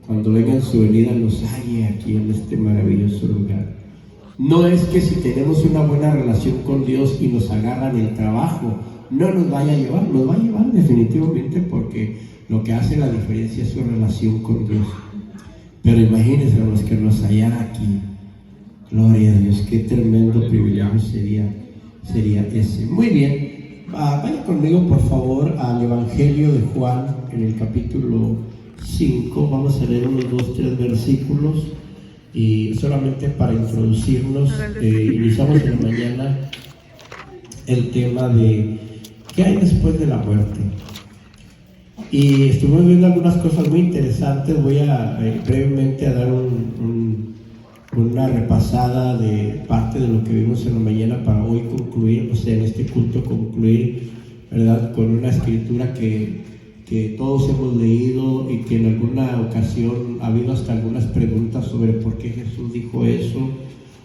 cuando venga en su venida nos halle aquí en este maravilloso lugar. No es que si tenemos una buena relación con Dios y nos agarran el trabajo, no nos vaya a llevar, nos va a llevar definitivamente, porque lo que hace la diferencia es su relación con Dios. Pero imagínense los que nos hallara aquí. Gloria a Dios, qué tremendo privilegio sería ese. Muy bien, vaya conmigo por favor al Evangelio de Juan en el capítulo 5. Vamos a leer unos 2-3 versículos y solamente para introducirnos, iniciamos en la mañana el tema de ¿qué hay después de la muerte? Y estuvimos viendo algunas cosas muy interesantes. Voy a brevemente a dar una repasada de parte de lo que vimos en la mañana para hoy concluir, o sea, en este culto concluir, ¿verdad?, con una escritura que todos hemos leído y que en alguna ocasión ha habido hasta algunas preguntas sobre por qué Jesús dijo eso.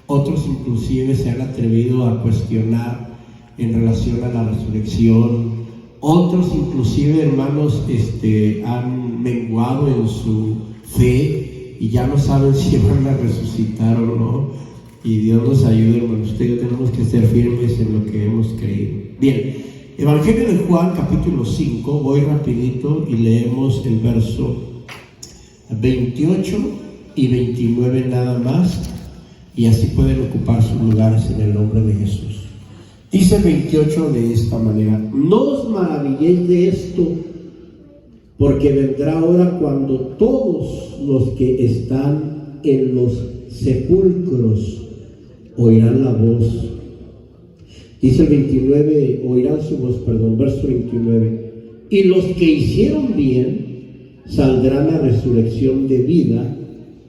Otros inclusive se han atrevido a cuestionar en relación a la resurrección. Otros inclusive, hermanos, han menguado en su fe y ya no saben si van a resucitar o no. Y Dios nos ayude, hermanos. Ustedes tenemos que ser firmes en lo que hemos creído. Bien, Evangelio de Juan, capítulo 5. Voy rapidito y leemos el verso 28 y 29 nada más, y así pueden ocupar sus lugares en el nombre de Jesús. Dice el 28 de esta manera: no os maravilléis de esto, porque vendrá hora cuando todos los que están en los sepulcros oirán la voz. Dice el 29, oirán su voz, verso 29. Y los que hicieron bien saldrán a resurrección de vida,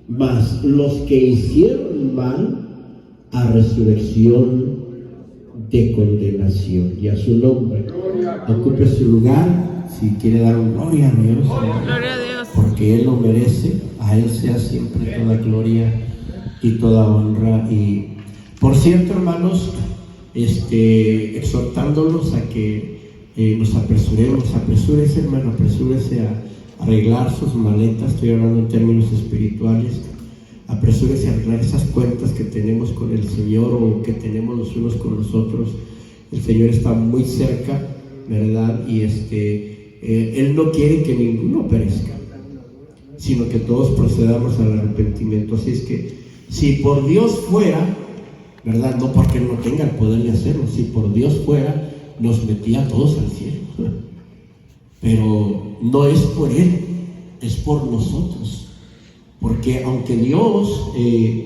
mas los que hicieron mal a resurrección de condenación. Y a su nombre, ocupe su lugar. Si quiere dar un gloria a Dios, gloria a Dios, porque Él lo merece. A Él sea siempre toda gloria y toda honra. Y por cierto, hermanos, exhortándolos a que nos apresuremos. Apresúrese, hermano, apresúrese a arreglar sus maletas. Estoy hablando en términos espirituales. Apresúrese a arreglar esas cuentas que tenemos con el Señor o que tenemos los unos con los otros. El Señor está muy cerca, ¿verdad? Y Él no quiere que ninguno perezca, sino que todos procedamos al arrepentimiento. Así es que si por Dios fuera, ¿verdad?, no porque Él no tenga el poder de hacerlo, si por Dios fuera, nos metía a todos al cielo. Pero no es por Él, es por nosotros. Porque aunque Dios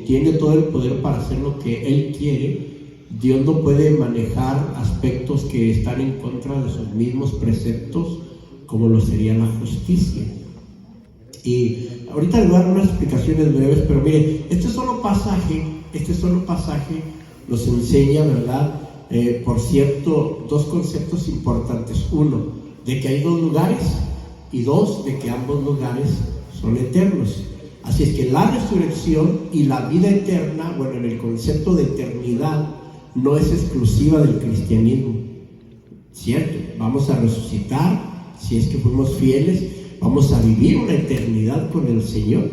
tiene todo el poder para hacer lo que Él quiere, Dios no puede manejar aspectos que están en contra de sus mismos preceptos, como lo sería la justicia. Y ahorita les voy a dar unas explicaciones breves, pero miren, este solo pasaje nos enseña, ¿verdad? Por cierto, dos conceptos importantes. Uno, de que hay dos lugares, y dos, de que ambos lugares son eternos. Así es que la resurrección y la vida eterna, bueno, en el concepto de eternidad, no es exclusiva del cristianismo, ¿cierto? Vamos a resucitar, si es que fuimos fieles, vamos a vivir una eternidad con el Señor.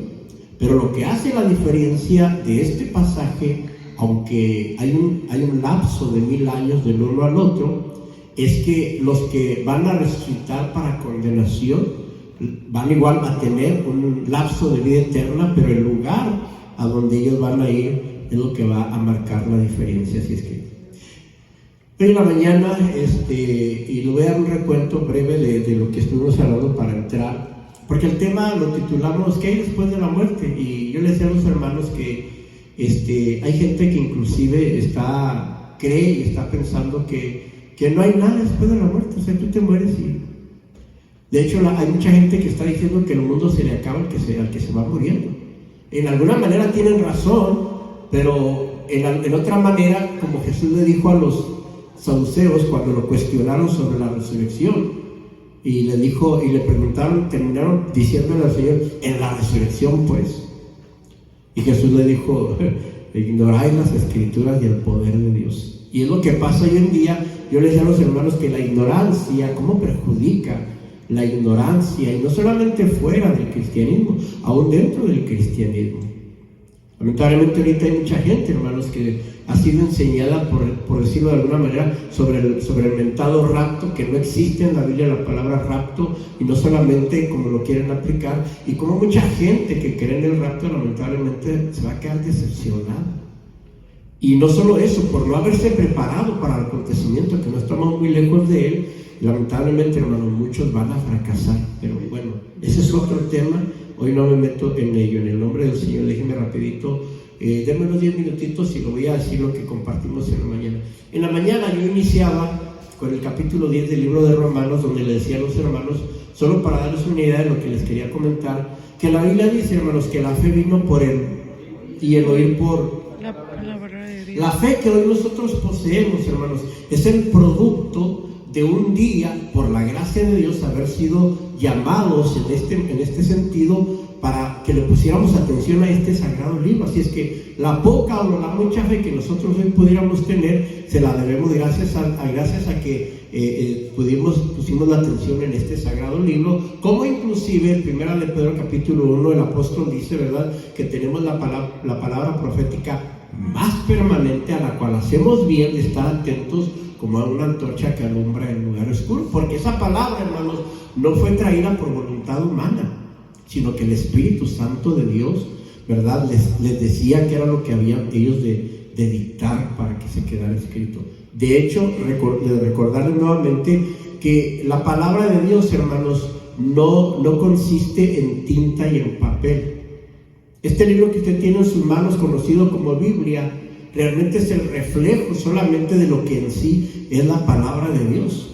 Pero lo que hace la diferencia de este pasaje, aunque hay un lapso de 1000 años del uno al otro, es que los que van a resucitar para condenación van igual a tener un lapso de vida eterna, pero el lugar a donde ellos van a ir es lo que va a marcar la diferencia. Así es que hoy en la mañana, y le voy a dar un recuento breve de lo que estuvimos hablando para entrar, porque el tema lo titulamos ¿qué hay después de la muerte? Y yo les decía a los hermanos que hay gente que inclusive cree y está pensando que no hay nada después de la muerte. O sea, tú te mueres y... De hecho, hay mucha gente que está diciendo que el mundo se le acaba al que se va muriendo. En alguna manera tienen razón, pero en otra manera, como Jesús le dijo a los saduceos cuando lo cuestionaron sobre la resurrección, y le preguntaron, terminaron diciéndole al Señor, en la resurrección pues. Y Jesús le dijo, ignoráis las escrituras y el poder de Dios. Y es lo que pasa hoy en día. Yo les decía a los hermanos que la ignorancia, ¿cómo perjudica la ignorancia, y no solamente fuera del cristianismo, aún dentro del cristianismo. Lamentablemente ahorita hay mucha gente, hermanos, que ha sido enseñada, por decirlo de alguna manera, sobre el mentado rapto, que no existe en la Biblia la palabra rapto, y no solamente como lo quieren aplicar, y como mucha gente que cree en el rapto, lamentablemente se va a quedar decepcionada. Y no solo eso, por no haberse preparado para el acontecimiento, que no estamos muy lejos de él, lamentablemente, hermanos, muchos van a fracasar. Pero bueno, ese es otro tema. Hoy no me meto en ello. En el nombre del Señor, déjenme rapidito, denme unos 10 minutitos y lo voy a decir lo que compartimos en la mañana. En la mañana yo iniciaba con el capítulo 10 del libro de Romanos, donde le decía a los hermanos, solo para darles una idea de lo que les quería comentar, que la Biblia dice, hermanos, que la fe vino por él y el oír por la palabra de Dios. La fe que hoy nosotros poseemos, hermanos, es el producto de un día, por la gracia de Dios, haber sido llamados en este sentido para que le pusiéramos atención a este sagrado libro. Así es que la poca o la mucha fe que nosotros hoy pudiéramos tener, se la debemos gracias a que pusimos la atención en este sagrado libro, como inclusive en 1 de Pedro capítulo 1 el apóstol dice, ¿verdad?, que tenemos la palabra profética más permanente, a la cual hacemos bien de estar atentos como a una antorcha que alumbra el lugar oscuro, porque esa palabra, hermanos, no fue traída por voluntad humana, sino que el Espíritu Santo de Dios, ¿verdad?, les decía que era lo que habían ellos de dictar para que se quedara escrito. De hecho, recordarles nuevamente que la palabra de Dios, hermanos, no consiste en tinta y en papel. Este libro que usted tiene en sus manos, conocido como Biblia, realmente es el reflejo solamente de lo que en sí es la palabra de Dios.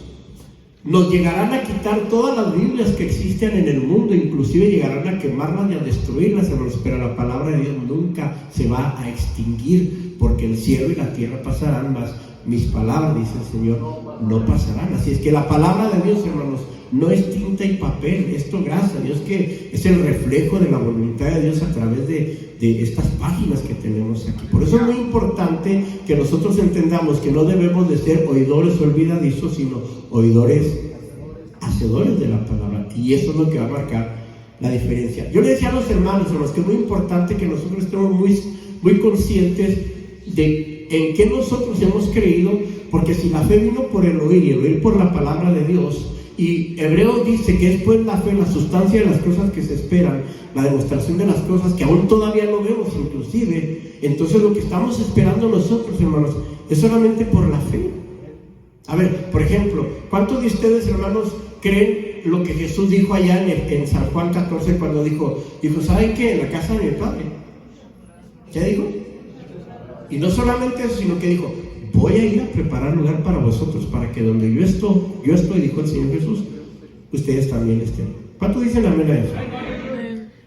Nos llegarán a quitar todas las Biblias que existen en el mundo, inclusive llegarán a quemarlas y a destruirlas, hermanos, pero la palabra de Dios nunca se va a extinguir, porque el cielo y la tierra pasarán, mas mis palabras, dice el Señor, no pasarán. Así es que la palabra de Dios, hermanos, no es tinta y papel. Esto, gracias a Dios, que es el reflejo de la voluntad de Dios a través de estas páginas que tenemos aquí. Por eso es muy importante que nosotros entendamos que no debemos de ser oidores olvidadizos, sino oidores hacedores de la palabra. Y eso es lo que va a marcar la diferencia. Yo le decía a los hermanos, que es muy importante que nosotros estemos muy conscientes de en qué nosotros hemos creído, porque si la fe vino por el oír y el oír por la palabra de Dios, y Hebreos dice que es pues la fe, la sustancia de las cosas que se esperan, la demostración de las cosas que aún todavía no vemos inclusive, entonces lo que estamos esperando nosotros, hermanos, es solamente por la fe. A ver, por ejemplo, ¿cuántos de ustedes, hermanos, creen lo que Jesús dijo allá en San Juan 14 cuando dijo, ¿saben qué? En la casa de mi Padre. ¿Qué dijo? Y no solamente eso, sino que dijo, voy a ir a preparar lugar para vosotros, para que donde yo estoy, dijo el Señor Jesús, ustedes también estén. ¿Cuántos dicen amén a eso?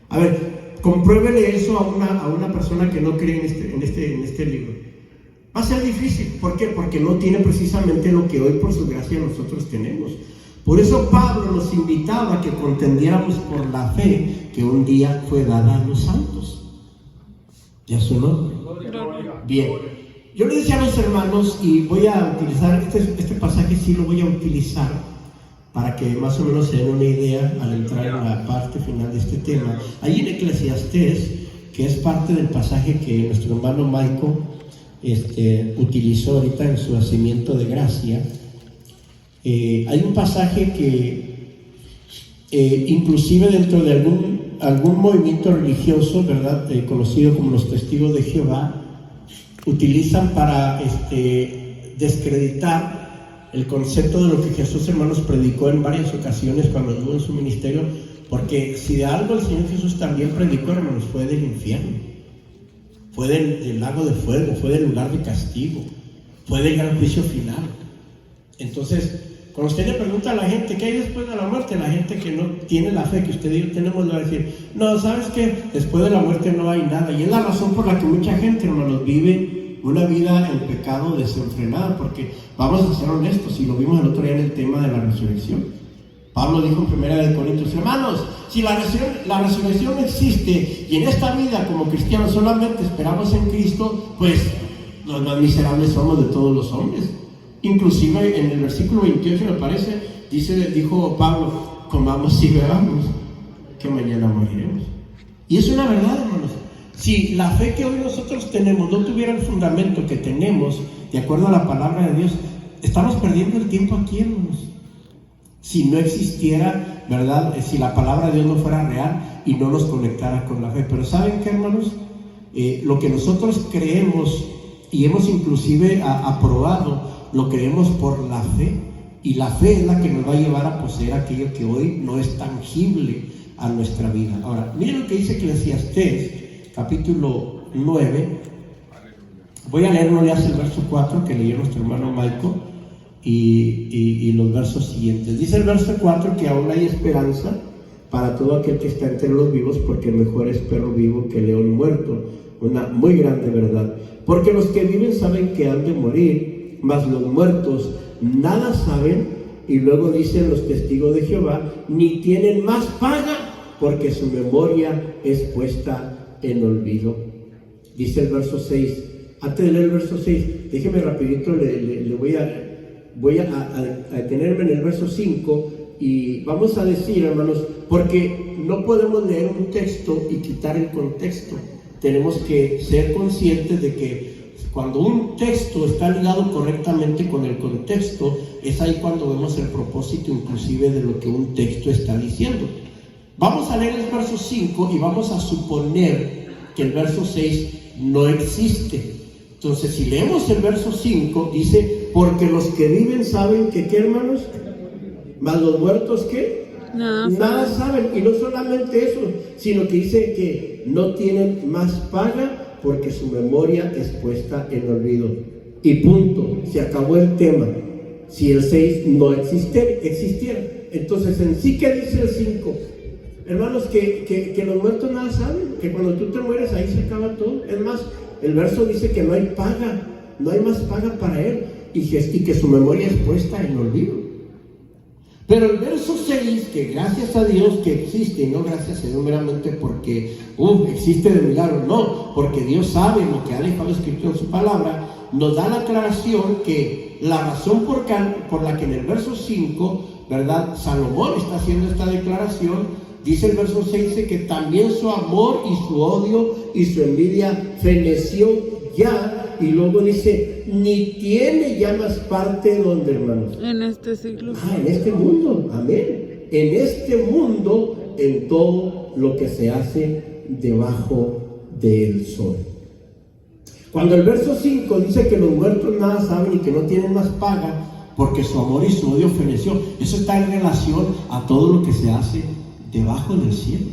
A ver, compruébele eso a una persona que no cree en este libro. Va a ser difícil. ¿Por qué? Porque no tiene precisamente lo que hoy por su gracia nosotros tenemos. Por eso Pablo nos invitaba a que contendiéramos por la fe que un día fue dada a los santos. ¿Ya sonó? Bien. Yo le decía a los hermanos, y voy a utilizar este pasaje, sí lo voy a utilizar para que más o menos se den una idea al entrar en la parte final de este tema. Ahí en Eclesiastés, que es parte del pasaje que nuestro hermano Maico utilizó ahorita en su hacimiento de gracia, hay un pasaje que inclusive dentro de algún movimiento religioso, ¿verdad?, conocido como los Testigos de Jehová, utilizan para descreditar el concepto de lo que Jesús, hermanos, predicó en varias ocasiones cuando estuvo en su ministerio, porque si de algo el Señor Jesús también predicó, hermanos, fue del infierno, fue del lago de fuego, fue del lugar de castigo, fue del gran juicio final. Entonces, cuando usted le pregunta a la gente qué hay después de la muerte, la gente que no tiene la fe que usted y yo tenemos le va a decir, no, ¿sabes qué? Después de la muerte no hay nada. Y es la razón por la que mucha gente, hermanos, vive una vida en pecado desenfrenada, porque vamos a ser honestos, y lo vimos el otro día en el tema de la resurrección. Pablo dijo en 1 Corintios, hermanos, si la resurrección no existe y en esta vida como cristianos solamente esperamos en Cristo, pues los más miserables somos de todos los hombres. Inclusive en el versículo 28 me parece, dijo Pablo, comamos y bebamos, que mañana moriremos. Y es una verdad, hermanos. Si la fe que hoy nosotros tenemos no tuviera el fundamento que tenemos, de acuerdo a la palabra de Dios, estamos perdiendo el tiempo aquí, hermanos. Si no existiera, ¿verdad? Si la palabra de Dios no fuera real y no nos conectara con la fe. Pero ¿saben qué, hermanos? Lo que nosotros creemos y hemos inclusive aprobado, lo creemos por la fe. Y la fe es la que nos va a llevar a poseer aquello que hoy no es tangible a nuestra vida. Ahora, miren lo que dice Eclesiastés, capítulo 9. Voy a leerlo ya el verso 4 que leyó nuestro hermano Michael y los versos siguientes. Dice el verso 4 que aún hay esperanza para todo aquel que está entre los vivos, porque mejor es perro vivo que león muerto. Una muy grande verdad. Porque los que viven saben que han de morir, mas los muertos nada saben, y luego dicen los testigos de Jehová, ni tienen más paga, porque su memoria es puesta en olvido. Dice el verso 6. Antes de leer el verso 6, déjeme rapidito, le voy a detenerme en el verso 5, y vamos a decir, hermanos, porque no podemos leer un texto y quitar el contexto. Tenemos que ser conscientes de que cuando un texto está ligado correctamente con el contexto, es ahí cuando vemos el propósito inclusive de lo que un texto está diciendo. Vamos a leer el verso 5 y vamos a suponer que el verso 6 no existe. Entonces, si leemos el verso 5, dice, porque los que viven saben que, ¿qué, hermanos? Mas los muertos, ¿qué? Nada saben. Y no solamente eso, sino que dice que no tienen más paga, porque su memoria es puesta en olvido. Y punto, se acabó el tema. Si el 6 no existiera. Entonces, en sí, ¿qué dice el 5? Hermanos, que los muertos nada saben, que cuando tú te mueres ahí se acaba todo. Es más, el verso dice que no hay paga, no hay más paga para él, y que su memoria es puesta en olvido. Pero el verso 6, que gracias a Dios que existe, y no gracias a Dios meramente porque existe de milagro, no, porque Dios sabe lo que ha dejado escrito en su palabra, nos da la aclaración que la razón por la que en el verso 5, ¿verdad?, Salomón está haciendo esta declaración. Dice el verso 6 que también su amor y su odio y su envidia feneció ya, y luego dice, ni tiene ya más parte donde, hermanos. En este siglo. En este mundo, amén. En este mundo, en todo lo que se hace debajo del sol. Cuando el verso 5 dice que los muertos nada saben y que no tienen más paga, porque su amor y su odio feneció, eso está en relación a todo lo que se hace debajo del cielo.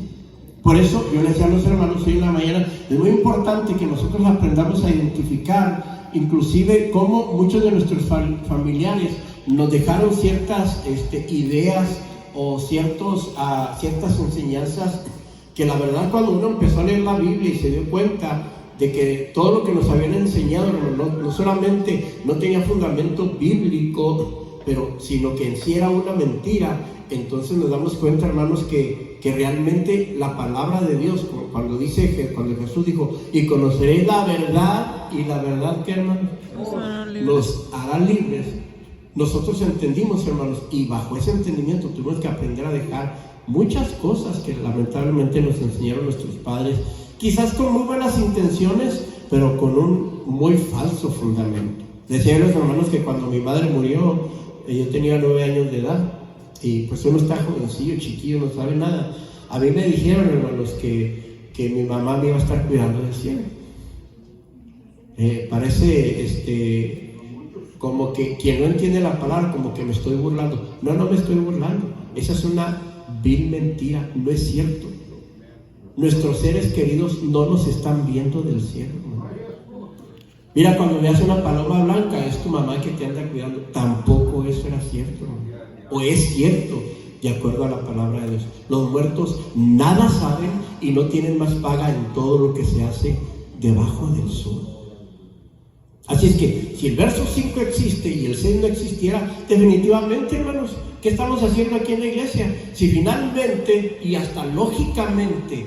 Por eso yo les decía a los hermanos hoy en la mañana, es muy importante que nosotros aprendamos a identificar inclusive cómo muchos de nuestros familiares nos dejaron ciertas ideas o ciertas enseñanzas que la verdad, cuando uno empezó a leer la Biblia y se dio cuenta de que todo lo que nos habían enseñado no solamente no tenía fundamento bíblico, sino que en sí era una mentira, entonces nos damos cuenta, hermanos, que realmente la palabra de Dios, cuando Jesús dijo, y conoceréis la verdad, y la verdad, ¿qué, hermanos? Nos hará libres. Nosotros entendimos, hermanos, y bajo ese entendimiento tuvimos que aprender a dejar muchas cosas que lamentablemente nos enseñaron nuestros padres, quizás con muy buenas intenciones, pero con un muy falso fundamento. Decía a los hermanos que cuando mi madre murió, yo tenía 9 años de edad, y pues uno está jovencillo, chiquillo, no sabe nada. A mí me dijeron, hermanos, que mi mamá me iba a estar cuidando del cielo. Parece como que quien no entiende la palabra, como que me estoy burlando. No me estoy burlando. Esa es una vil mentira, no es cierto. Nuestros seres queridos no nos están viendo del cielo, ¿no? Mira, cuando veas una paloma blanca, es tu mamá que te anda cuidando. Tampoco eso era cierto, ¿no? O es cierto, de acuerdo a la palabra de Dios. Los muertos nada saben y no tienen más paga en todo lo que se hace debajo del sol. Así es que, si el verso 5 existe y el 6 no existiera, definitivamente, hermanos, ¿qué estamos haciendo aquí en la iglesia? Si finalmente y hasta lógicamente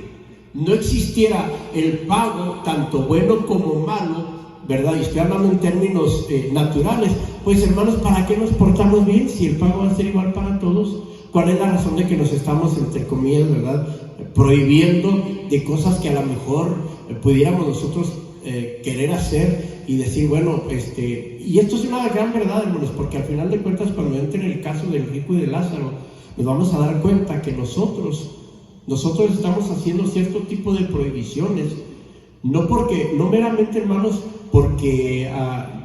no existiera el pago, tanto bueno como malo, ¿verdad? Y estoy hablando en términos naturales, pues, hermanos, ¿para qué nos portamos bien si el pago va a ser igual para todos? ¿Cuál es la razón de que nos estamos, entre comillas, ¿verdad?, prohibiendo de cosas que a lo mejor pudiéramos nosotros querer hacer y decir, bueno, y esto es una gran verdad, hermanos, porque al final de cuentas, cuando entre en el caso del rico y de Lázaro, nos vamos a dar cuenta que nosotros estamos haciendo cierto tipo de prohibiciones, no meramente, hermanos, porque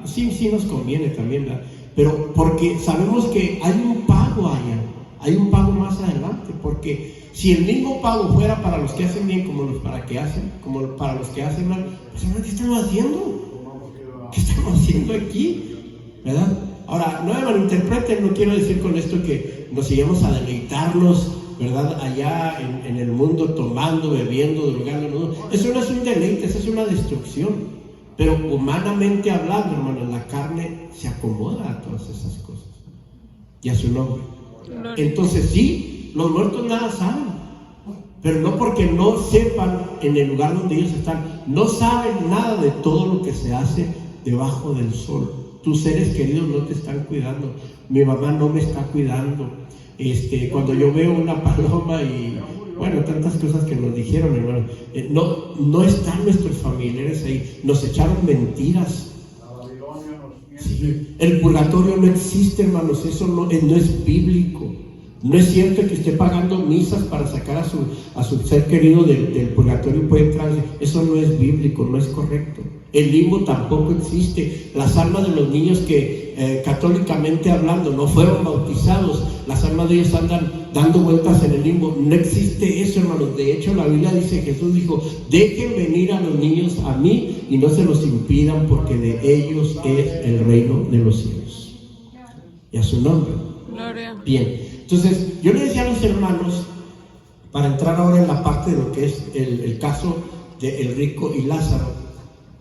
sí nos conviene también, ¿verdad?, pero porque sabemos que hay un pago allá, hay un pago más adelante, porque si el mismo pago fuera para los que hacen bien como para los que hacen mal, pues ¿qué estamos haciendo? ¿Qué estamos haciendo aquí? ¿Verdad? Ahora, no me malinterpreten, no quiero decir con esto que nos sigamos a deleitarnos, ¿verdad?, allá en el mundo, tomando, bebiendo, drogando, no. Eso no es un deleite, eso es una destrucción. Pero humanamente hablando, hermanos, la carne se acomoda a todas esas cosas y a su nombre. Entonces sí, los muertos nada saben, pero no porque no sepan en el lugar donde ellos están, no saben nada de todo lo que se hace debajo del sol. Tus seres queridos no te están cuidando, mi mamá no me está cuidando. Cuando yo veo una paloma y bueno, tantas cosas que nos dijeron, hermano, no están nuestros familiares ahí, nos echaron mentiras. Sí, el purgatorio no existe, hermanos, eso no es bíblico. No es cierto que esté pagando misas para sacar a su ser querido del purgatorio y puede entrar. Eso no es bíblico, no es correcto. El limbo tampoco existe. Las almas de los niños que católicamente hablando no fueron bautizados, las almas de ellos andan dando vueltas en el limbo. No existe eso, hermanos. De hecho, la Biblia dice, Jesús dijo, dejen venir a los niños a mí y no se los impidan, porque de ellos es el reino de los cielos. Y a su nombre. Gloria. Bien, entonces yo le decía a los hermanos, para entrar ahora en la parte de lo que es el caso del rico y Lázaro,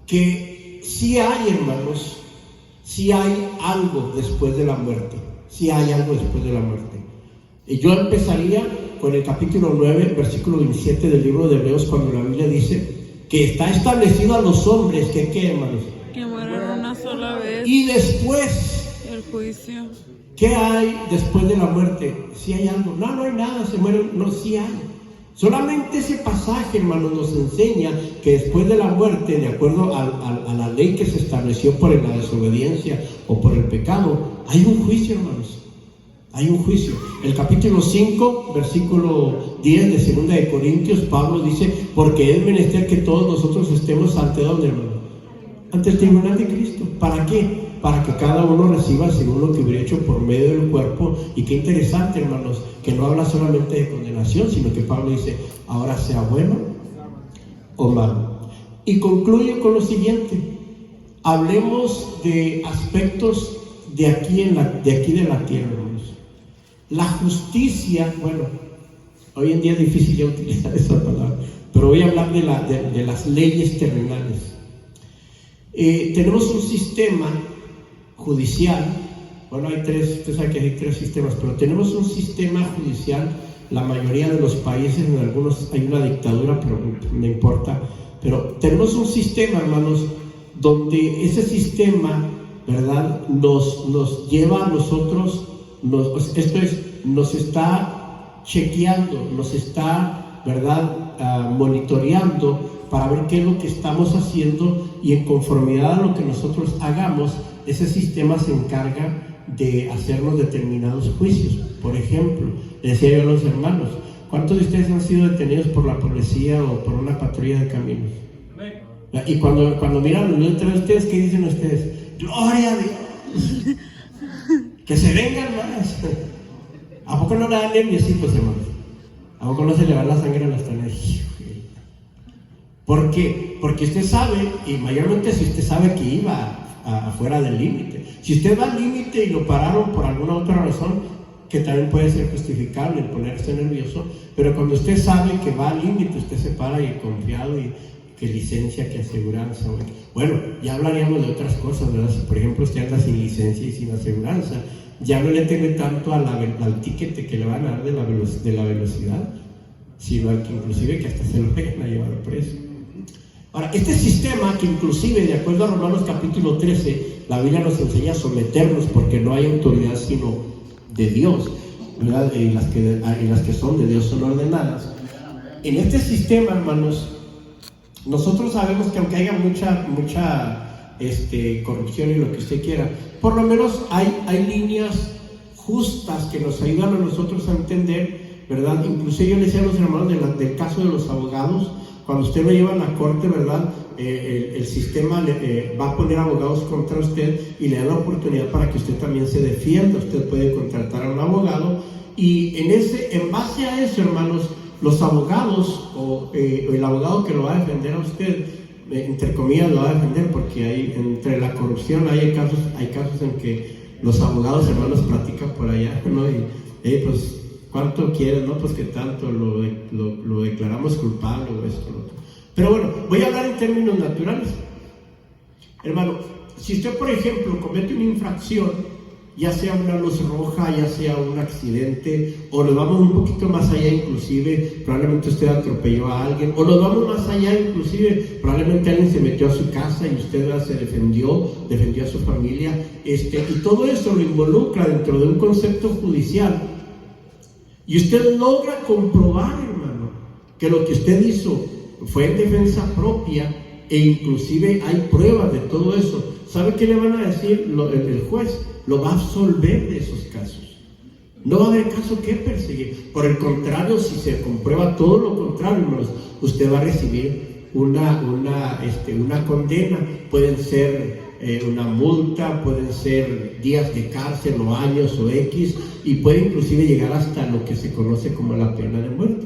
que sí hay, hermanos, sí hay algo después de la muerte. Sí hay algo después de la muerte. Y yo empezaría con el capítulo 9, versículo 27 del libro de Hebreos, cuando la Biblia dice que está establecido a los hombres que, ¿qué, hermanos? Que mueran una sola vez. Y después, el juicio. ¿qué hay después de la muerte? ¿Sí hay algo? No hay nada, se mueren. No, sí hay. Solamente ese pasaje, hermanos, nos enseña que después de la muerte, de acuerdo a la ley que se estableció por la desobediencia o por el pecado, hay un juicio, hermanos. Hay un juicio. El capítulo 5, versículo 10 de 2 de Corintios, Pablo dice, porque es menester que todos nosotros estemos ante ¿dónde, hermano? Ante el tribunal de Cristo. ¿Para qué? Para que cada uno reciba según lo que hubiera hecho por medio del cuerpo. Y qué interesante, hermanos, que no habla solamente de condenación, sino que Pablo dice, ahora sea bueno o malo. Y concluye con lo siguiente: hablemos de aspectos de aquí de la tierra, hermanos. La justicia, bueno, hoy en día es difícil ya utilizar esa palabra, pero voy a hablar de las leyes terrenales. Tenemos un sistema judicial, bueno, usted sabe que hay tres sistemas, pero tenemos un sistema judicial, la mayoría de los países, en algunos hay una dictadura, pero no importa, pero tenemos un sistema, hermanos, donde ese sistema, ¿verdad?, nos lleva a nosotros, nos está chequeando, nos está, ¿verdad?, monitoreando para ver qué es lo que estamos haciendo, y en conformidad a lo que nosotros hagamos, ese sistema se encarga de hacernos determinados juicios. Por ejemplo, le decía yo a los hermanos, ¿cuántos de ustedes han sido detenidos por la policía o por una patrulla de caminos? Y cuando miran los de ustedes, ¿qué dicen ustedes? ¡Gloria a Dios! ¡Que se vengan más! ¿A poco no le dan nerviositos, hermanos? ¿A poco no se le va la sangre a los taneros? ¿Por qué? Porque usted sabe, y mayormente si usted sabe que iba afuera del límite. Si usted va al límite y lo pararon por alguna otra razón, que también puede ser justificable el ponerse nervioso, pero cuando usted sabe que va al límite, usted se para y confiado, y que licencia, que aseguranza. Bueno, ya hablaríamos de otras cosas, ¿verdad? Si por ejemplo usted anda sin licencia y sin aseguranza, ya no le teme tanto al ticket que le van a dar de la velocidad, sino al que inclusive que hasta se lo vayan a llevar preso. Ahora, este sistema, que inclusive de acuerdo a Romanos capítulo 13, la Biblia nos enseña a someternos porque no hay autoridad sino de Dios. ¿verdad? Y las que son de Dios son ordenadas. En este sistema, hermanos, nosotros sabemos que aunque haya mucha corrupción y lo que usted quiera, por lo menos hay líneas justas que nos ayudan a nosotros a entender, ¿verdad? Incluso yo le decía a los hermanos del caso de los abogados, cuando usted lo lleva a la corte, ¿verdad? El sistema va a poner abogados contra usted y le da la oportunidad para que usted también se defienda. Usted puede contratar a un abogado y en base a eso, hermanos, los abogados o el abogado que lo va a defender a usted, entre comillas, lo va a defender, porque entre la corrupción hay casos en que los abogados, hermanos, platican por allá, ¿no? Y pues, ¿cuánto quieres? No, pues que tanto, lo declaramos culpable o esto, lo otro. Pero bueno, voy a hablar en términos naturales. Hermano, si usted, por ejemplo, comete una infracción, ya sea una luz roja, ya sea un accidente, o nos vamos un poquito más allá, inclusive, probablemente usted atropelló a alguien, o nos vamos más allá, inclusive, probablemente alguien se metió a su casa y usted se defendió a su familia, y todo eso lo involucra dentro de un concepto judicial, y usted logra comprobar, hermano, que lo que usted hizo fue en defensa propia, e inclusive hay pruebas de todo eso. ¿Sabe qué le van a decir? El juez lo va a absolver de esos casos. No va a haber caso que perseguir. Por el contrario, si se comprueba todo lo contrario, hermanos, usted va a recibir una condena. Pueden ser una multa, pueden ser días de cárcel o años o X, y puede inclusive llegar hasta lo que se conoce como la pena de muerte.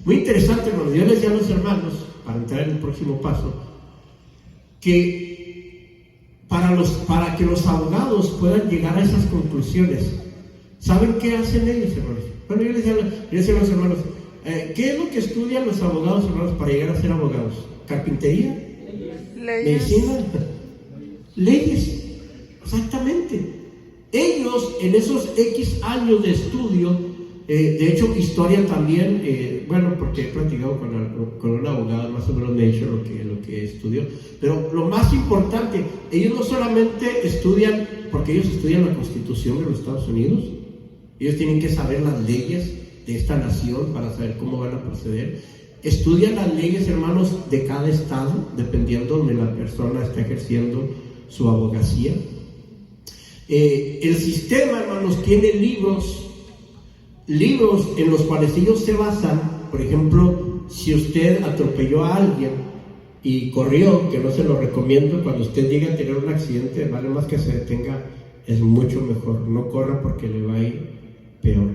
Muy interesante, hermanos. Yo les decía a los hermanos, para entrar en el próximo paso, que para que los abogados puedan llegar a esas conclusiones, ¿saben qué hacen ellos, hermanos? Bueno, yo les decía a los hermanos, ¿qué es lo que estudian los abogados, hermanos, para llegar a ser abogados? ¿Carpintería? Leyes. ¿Medicina? Leyes, exactamente. Ellos, en esos X años de estudio, de hecho, historia también, porque he platicado con un abogado, más o menos me he hecho lo que estudió, pero lo más importante, ellos no solamente estudian, porque ellos estudian la Constitución de los Estados Unidos, ellos tienen que saber las leyes de esta nación para saber cómo van a proceder, estudian las leyes, hermanos, de cada estado, dependiendo de donde la persona está ejerciendo su abogacía. El sistema, hermanos, tiene libros en los cuales ellos se basan. Por ejemplo, si usted atropelló a alguien y corrió, que no se lo recomiendo, cuando usted llegue a tener un accidente, vale más que se detenga, es mucho mejor, no corra porque le va a ir peor.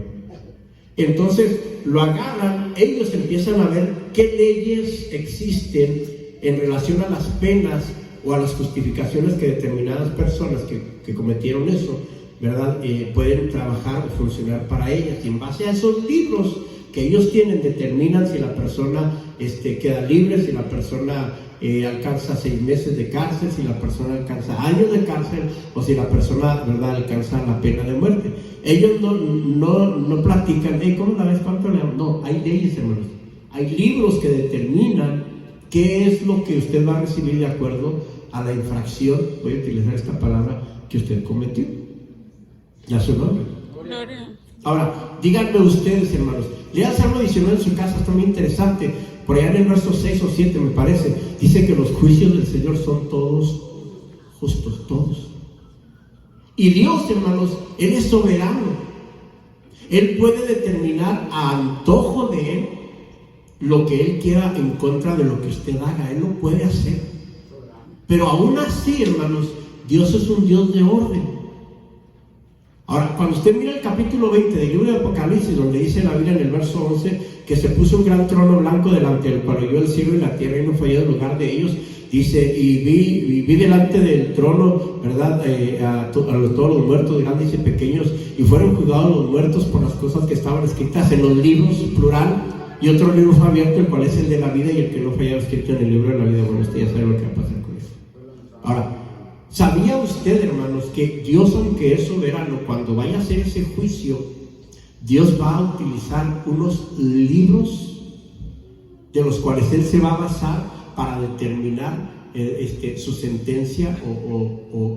Entonces lo agarran, ellos empiezan a ver qué leyes existen en relación a las penas o a las justificaciones que determinadas personas que cometieron eso, ¿verdad? Pueden trabajar o funcionar para ellas, y en base a esos libros que ellos tienen determinan si la persona queda libre, si la persona alcanza 6 meses de cárcel, si la persona alcanza años de cárcel, o si la persona, ¿verdad?, alcanza la pena de muerte. Ellos no platican, ¿cómo la ves? ¿Cuánto le damos? No, hay leyes, hermanos. Hay libros que determinan qué es lo que usted va a recibir de acuerdo a la infracción, voy a utilizar esta palabra, que usted cometió. ¿Ya su nombre? Gloria. Ahora, díganme ustedes, hermanos, lean Salmo 19 en su casa, está muy interesante. Por allá en el verso 6 o 7, me parece, dice que los juicios del Señor son todos justos, todos. Y Dios, hermanos, Él es soberano. Él puede determinar a antojo de Él lo que Él quiera en contra de lo que usted haga. Él lo puede hacer. Pero aún así, hermanos, Dios es un Dios de orden. Ahora, cuando usted mira el capítulo 20 del libro de Apocalipsis, donde dice la Biblia en el verso 11 que se puso un gran trono blanco delante del cual oyó el cielo y la tierra y no fue hallado lugar de ellos, dice, y vi delante del trono, ¿verdad?, a todos los muertos, grandes y pequeños, y fueron juzgados los muertos por las cosas que estaban escritas en los libros, plural, y otro libro fue abierto, el cual es el de la vida, y el que no fue hallado escrito en el libro de la vida. Bueno, usted ya sabe lo que va a pasar con eso. Ahora, ¿sabía usted, hermanos, que Dios, aunque es soberano, cuando vaya a hacer ese juicio, Dios va a utilizar unos libros de los cuales Él se va a basar para determinar su sentencia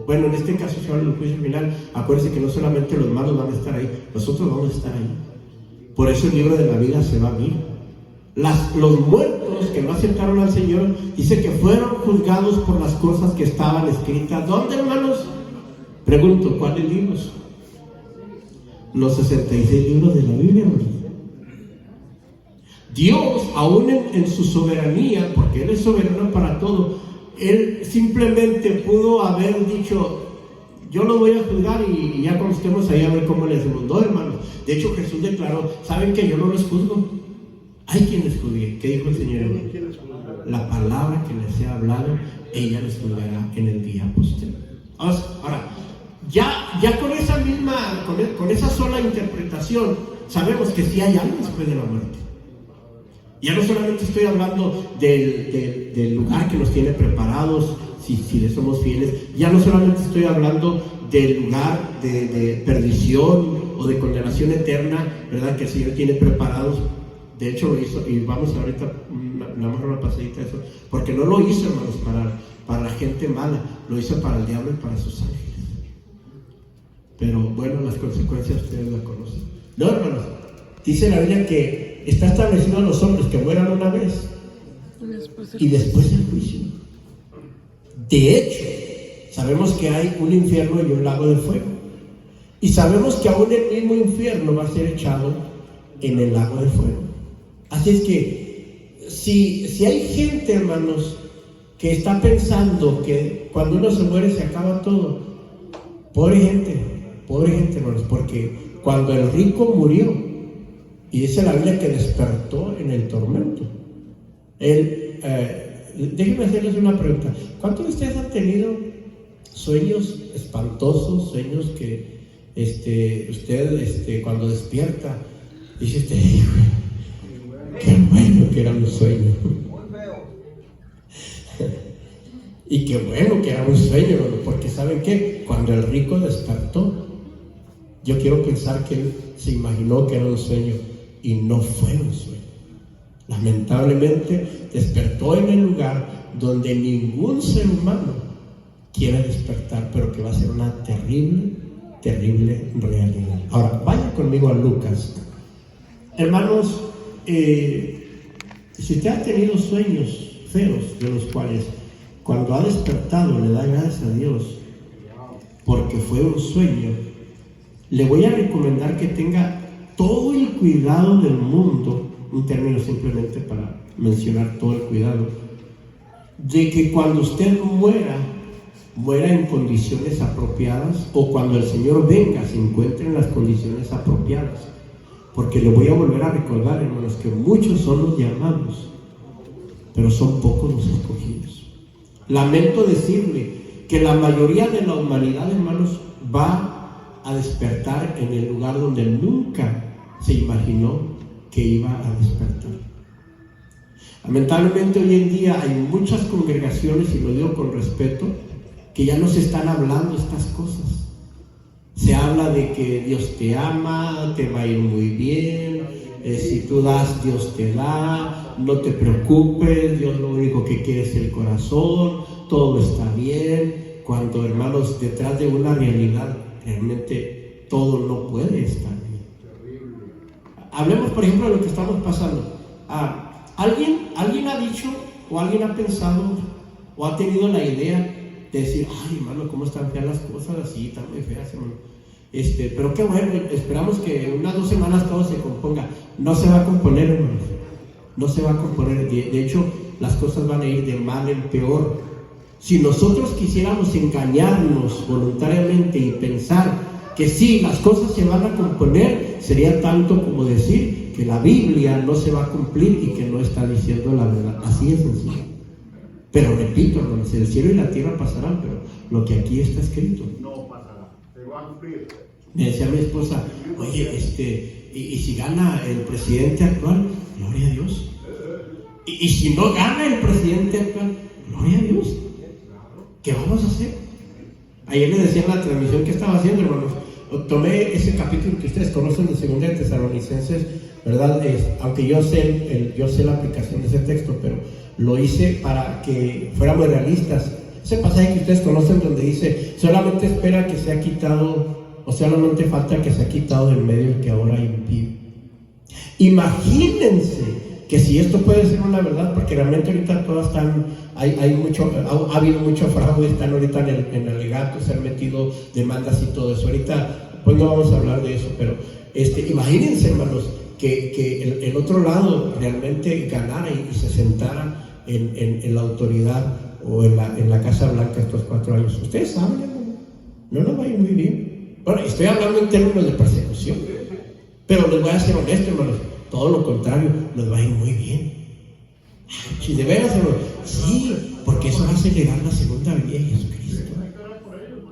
bueno, en este caso se habla del juicio final. Acuérdense que no solamente los malos van a estar ahí, nosotros vamos a estar ahí. Por eso el libro de la vida se va a abrir. Los muertos que no aceptaron al Señor, dice que fueron juzgados por las cosas que estaban escritas. ¿Dónde, hermanos? Pregunto, ¿cuáles libros? Los 66 libros de la Biblia, hermanos. Dios, aún en su soberanía, porque Él es soberano para todo, Él simplemente pudo haber dicho: yo lo voy a juzgar y ya cuando estemos ahí a ver cómo les hacemos. No, hermanos. De hecho, Jesús declaró: ¿saben que yo no los juzgo? Hay quien les juzgue. ¿Qué dijo el Señor? La palabra que les he hablado, ella les juzgará en el día posterior. Ahora, ya con esa misma, con esa sola interpretación, sabemos que sí hay algo después de la muerte. Ya no solamente estoy hablando del lugar que nos tiene preparados, si le somos fieles. Ya no solamente estoy hablando del lugar de perdición o de condenación eterna, ¿verdad?, que el Señor tiene preparados. De hecho lo hizo, y vamos ahorita una pasadita de eso, porque no lo hizo, hermanos, para la gente mala, lo hizo para el diablo y para sus ángeles. Pero bueno, las consecuencias ustedes las conocen. No, hermanos, dice la Biblia que está establecido a los hombres que mueran una vez y después el juicio. De hecho, sabemos que hay un infierno y un lago de fuego, y sabemos que aún el mismo infierno va a ser echado en el lago de fuego. Así es que si hay gente, hermanos, que está pensando que cuando uno se muere se acaba todo, pobre gente, hermanos, porque cuando el rico murió, y dice la Biblia que despertó en el tormento, déjenme hacerles una pregunta. ¿Cuántos de ustedes han tenido sueños espantosos, sueños que usted cuando despierta dice hijo, qué bueno que era un sueño? Y qué bueno que era un sueño, porque ¿saben qué? Cuando el rico despertó, yo quiero pensar que él se imaginó que era un sueño y no fue un sueño. Lamentablemente despertó en el lugar donde ningún ser humano quiere despertar, pero que va a ser una terrible, terrible realidad. Ahora, vaya conmigo a Lucas. Hermanos, si usted ha tenido sueños feos, de los cuales cuando ha despertado le da gracias a Dios porque fue un sueño, le voy a recomendar que tenga todo el cuidado del mundo, un término simplemente para mencionar todo el cuidado, de que cuando usted muera en condiciones apropiadas, o cuando el Señor venga se encuentre en las condiciones apropiadas. Porque le voy a volver a recordar, hermanos, que muchos son los llamados, pero son pocos los escogidos. Lamento decirle que la mayoría de la humanidad, hermanos, va a despertar en el lugar donde nunca se imaginó que iba a despertar. Lamentablemente hoy en día hay muchas congregaciones, y lo digo con respeto, que ya no se están hablando estas cosas. Se habla de que Dios te ama, te va a ir muy bien, si tú das, Dios te da, no te preocupes, Dios lo único que quiere es el corazón, todo está bien. Cuando, hermanos, detrás de una realidad, realmente todo no puede estar bien. Hablemos, por ejemplo, de lo que estamos pasando. ¿Alguien ha dicho, o alguien ha pensado, o ha tenido la idea de decir: ay, hermano, cómo están feas las cosas, así, están muy feas, hermano? Pero qué bueno, esperamos que unas 2 semanas todo se componga. No se va a componer, hermanos, no se va a componer. De hecho, las cosas van a ir de mal en peor. Si nosotros quisiéramos engañarnos voluntariamente y pensar que sí, las cosas se van a componer, sería tanto como decir que la Biblia no se va a cumplir y que no está diciendo la verdad. Así es sencillo. Pero repito, hermanos, el cielo y la tierra pasarán, pero lo que aquí está escrito no pasará, se va a cumplir. Me decía mi esposa: oye, y si gana el presidente actual, gloria a Dios. Y si no gana el presidente actual, gloria a Dios. ¿Qué vamos a hacer? Ayer le decía en la transmisión que estaba haciendo, hermanos, tomé ese capítulo que ustedes conocen de 2 de Tesalonicenses, ¿verdad? Aunque yo sé la aplicación de ese texto, pero lo hice para que fuéramos realistas. Ese pasaje que ustedes conocen donde dice, solamente espera que sea quitado, o solamente falta que sea quitado del medio el que ahora impide. Imagínense que si esto puede ser una verdad, porque realmente ahorita todas están, ha habido mucho fraude, están ahorita en alegatos, se han metido demandas y todo eso. Ahorita, pues no vamos a hablar de eso, pero imagínense, hermanos, que el otro lado realmente ganara y se sentara en la autoridad o en la Casa Blanca estos 4 años. Ustedes saben, hermano, no nos va a ir muy bien. Bueno, estoy hablando en términos de persecución, pero les voy a ser honesto, hermanos, todo lo contrario, nos va a ir muy bien. Si de veras, hermano, sí, porque eso va a acelerar la segunda venida de Jesucristo.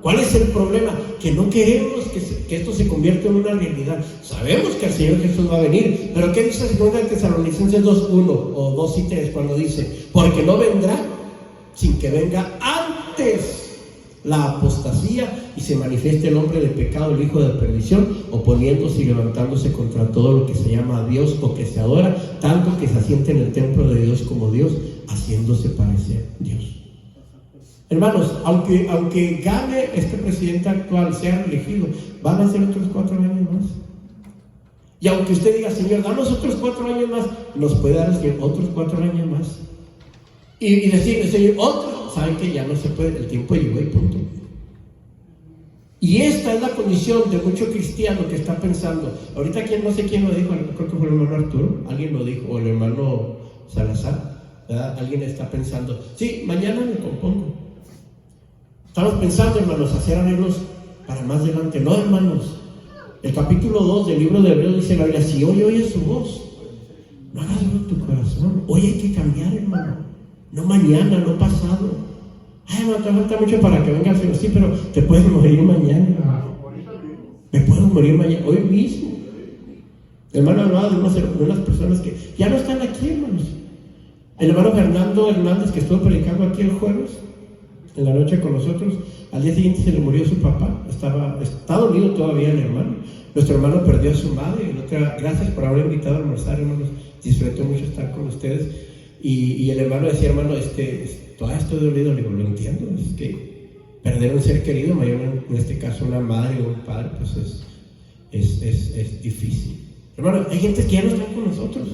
¿Cuál es el problema? Que no queremos que esto se convierta en una realidad. Sabemos que el Señor Jesús va a venir, pero ¿qué dice 2 de Tesalonicenses 2:1 o 2:3 cuando dice? Porque no vendrá sin que venga antes la apostasía y se manifieste el hombre de pecado, el hijo de perdición, oponiéndose y levantándose contra todo lo que se llama Dios o que se adora, tanto que se asiente en el templo de Dios como Dios, haciéndose parecer Dios. Hermanos, aunque gane este presidente actual, sea elegido, van a ser otros 4 años más. Y aunque usted diga, Señor, danos otros 4 años más, nos puede dar el Señor otros 4 años más. Y decirle, Señor, otros, saben que ya no se puede, el tiempo llegó y punto. Y esta es la condición de mucho cristiano que está pensando. Ahorita no sé quién lo dijo, creo que fue el hermano Arturo, alguien lo dijo, o el hermano Salazar, ¿verdad? Alguien está pensando, sí, mañana me compongo. Estamos pensando, hermanos, hacer arreglos para más adelante. No, hermanos, el capítulo 2 del libro de Hebreos dice la Biblia, si hoy oyes su voz, no hagas duro tu corazón. Hoy hay que cambiar, hermano. No mañana, no pasado. Ay, hermano, te falta mucho para que venga el Señor. Sí, pero te puedes morir mañana. Me puedo morir mañana, hoy mismo. Hermano, hablaba de unas personas que ya no están aquí, hermanos. El hermano Fernando Hernández, que estuvo predicando aquí el jueves, en la noche con nosotros, al día siguiente se le murió su papá. Está dolido todavía el hermano. Nuestro hermano perdió a su madre. Gracias por haber invitado a almorzar, hermanos. Disfruté mucho estar con ustedes. Y el hermano decía, hermano, todavía estoy dolido. Le digo, lo entiendo, es que perder un ser querido, mayor en este caso una madre o un padre, pues es difícil. Hermano, hay gente que ya no está con nosotros.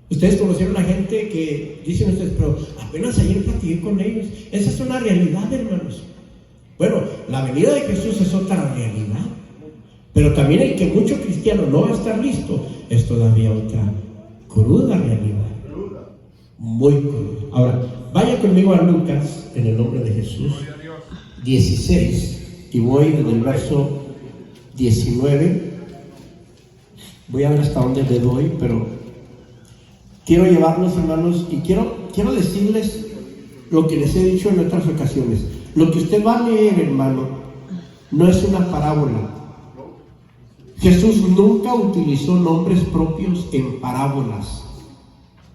Ustedes conocieron a gente que dicen ustedes, pero apenas ayer platiqué con ellos. Esa es una realidad, hermanos. Bueno, la venida de Jesús es otra realidad, pero también el que mucho cristiano no va a estar listo es todavía otra cruda realidad. Muy cruda. Ahora, vaya conmigo a Lucas, en el nombre de Jesús, 16, y voy desde el verso 19. Voy a ver hasta dónde le doy, pero quiero llevarlos, hermanos, y quiero decirles lo que les he dicho en otras ocasiones. Lo que usted va a leer, hermano, no es una parábola. Jesús nunca utilizó nombres propios en parábolas.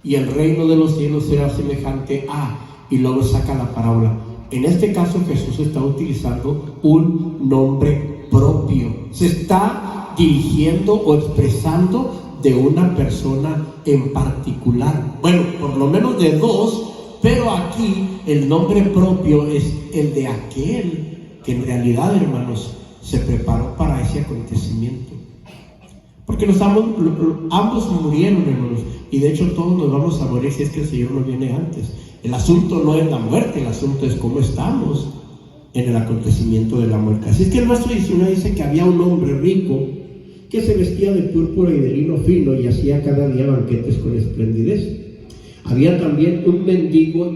Y el reino de los cielos será semejante a, y luego saca la parábola. En este caso Jesús está utilizando un nombre propio. Se está dirigiendo o expresando de una persona en particular. Bueno, por lo menos de dos, pero aquí el nombre propio es el de aquel que en realidad, hermanos, se preparó para ese acontecimiento. Porque ambos murieron, hermanos, y de hecho todos nos vamos a morir si es que el Señor nos viene antes. El asunto no es la muerte, el asunto es cómo estamos en el acontecimiento de la muerte. Así es que el verso 19 dice que había un hombre rico que se vestía de púrpura y de lino fino y hacía cada día banquetes con esplendidez. Había también un mendigo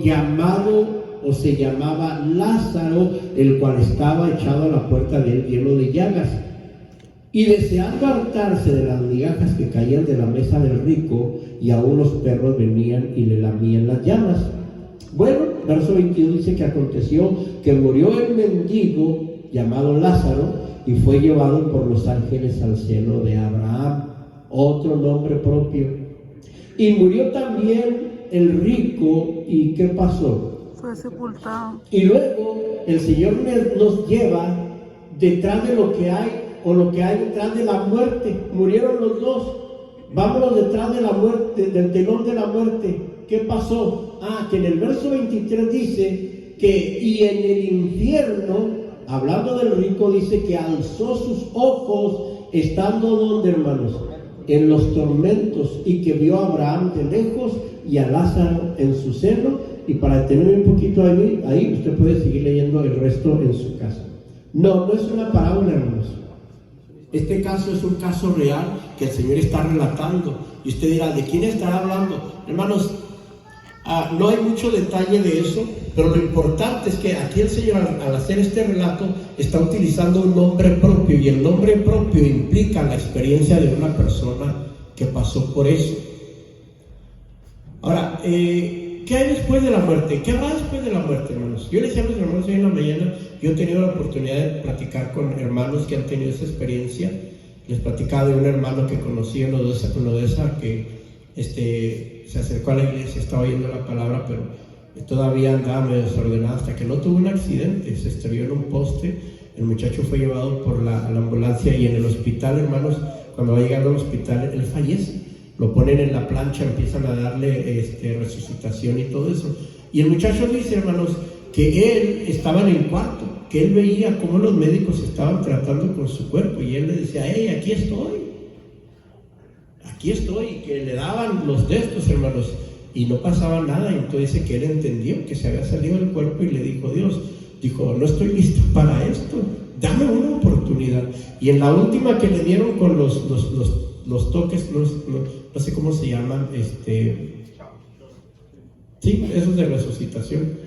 se llamaba Lázaro, el cual estaba echado a la puerta de él lleno de llagas. Y deseando hartarse de las migajas que caían de la mesa del rico, y aún los perros venían y le lamían las llagas. Bueno, verso 22 dice que aconteció que murió el mendigo llamado Lázaro y fue llevado por los ángeles al seno de Abraham, otro nombre propio. Y murió también el rico, ¿y qué pasó? Fue sepultado. Y luego el Señor nos lleva detrás de lo que hay o lo que hay detrás de la muerte. Murieron los dos. Vámonos detrás de la muerte, del telón de la muerte. ¿Qué pasó? Que en el verso 23 dice que y en el infierno, hablando del rico, dice que alzó sus ojos estando donde, hermanos, en los tormentos, y que vio a Abraham de lejos y a Lázaro en su seno. Y para detenerme un poquito ahí usted puede seguir leyendo el resto en su casa. No es una parábola, hermanos. Este caso es un caso real que el Señor está relatando. Y usted dirá, ¿de quién estará hablando? Hermanos, no hay mucho detalle de eso, pero lo importante es que aquí el Señor, al hacer este relato, está utilizando un nombre propio, y el nombre propio implica la experiencia de una persona que pasó por eso. Ahora, ¿qué hay después de la muerte? ¿Qué habrá después de la muerte, hermanos? Yo les decía a los hermanos hoy en la mañana, yo he tenido la oportunidad de platicar con hermanos que han tenido esa experiencia. Les platicaba de un hermano que conocí en Odessa, que se acercó a la iglesia, estaba oyendo la palabra, pero todavía andaba medio desordenado hasta que no tuvo un accidente, se estrelló en un poste. El muchacho fue llevado por la ambulancia, y en el hospital, hermanos, cuando va llegando al hospital, él fallece. Lo ponen en la plancha, empiezan a darle resucitación y todo eso. Y el muchacho dice, hermanos, que él estaba en el cuarto, que él veía cómo los médicos estaban tratando con su cuerpo, y él le decía, hey, aquí estoy, y que le daban los de estos, hermanos, y no pasaba nada. Y entonces dice que él entendió que se había salido del cuerpo, y le dijo, Dios, no estoy listo para esto, dame una oportunidad. Y en la última que le dieron con los toques, no sé cómo se llaman, sí, esos de resucitación,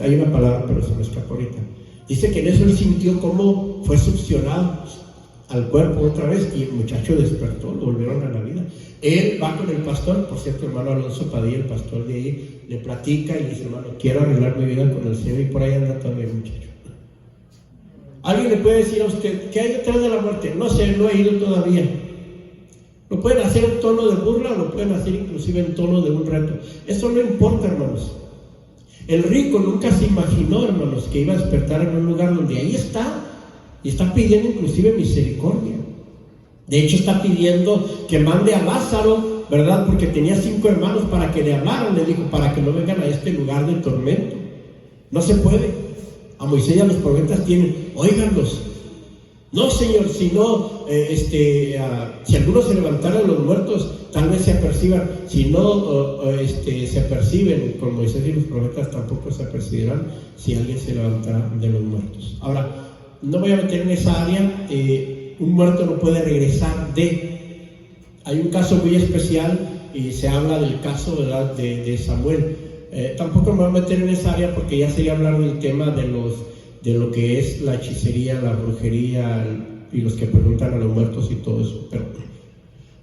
hay una palabra pero se me escapó ahorita. Dice que en eso él sintió cómo fue succionado al cuerpo otra vez, y el muchacho despertó, lo volvieron a la vida. Él va con el pastor, por cierto, hermano Alonso Padilla, el pastor de ahí, le platica y le dice, hermano, quiero arreglar mi vida con el Señor, y por ahí anda todavía el muchacho. ¿Alguien le puede decir a usted qué hay detrás de la muerte? No sé, no he ido todavía. Lo pueden hacer en tono de burla, o lo pueden hacer inclusive en tono de un reto. Eso no importa, hermanos. El rico nunca se imaginó, hermanos, que iba a despertar en un lugar donde ahí está, y está pidiendo inclusive misericordia. De hecho, está pidiendo que mande a Lázaro, ¿verdad? Porque tenía 5 hermanos para que le hablaran, le dijo, para que no vengan a este lugar de tormento. No se puede. A Moisés y a los profetas tienen, óiganlos. No, Señor, si no, si algunos se levantaran los muertos, tal vez se aperciban. Si no se aperciben con Moisés y los profetas, tampoco se apercibirán si alguien se levantara de los muertos. Ahora, no voy a meter en esa área. Un muerto no puede regresar hay un caso muy especial, y se habla del caso, ¿verdad?, de Samuel. Tampoco me voy a meter en esa área porque ya sería hablar del tema de lo que es la hechicería, la brujería, y los que preguntan a los muertos y todo eso. Pero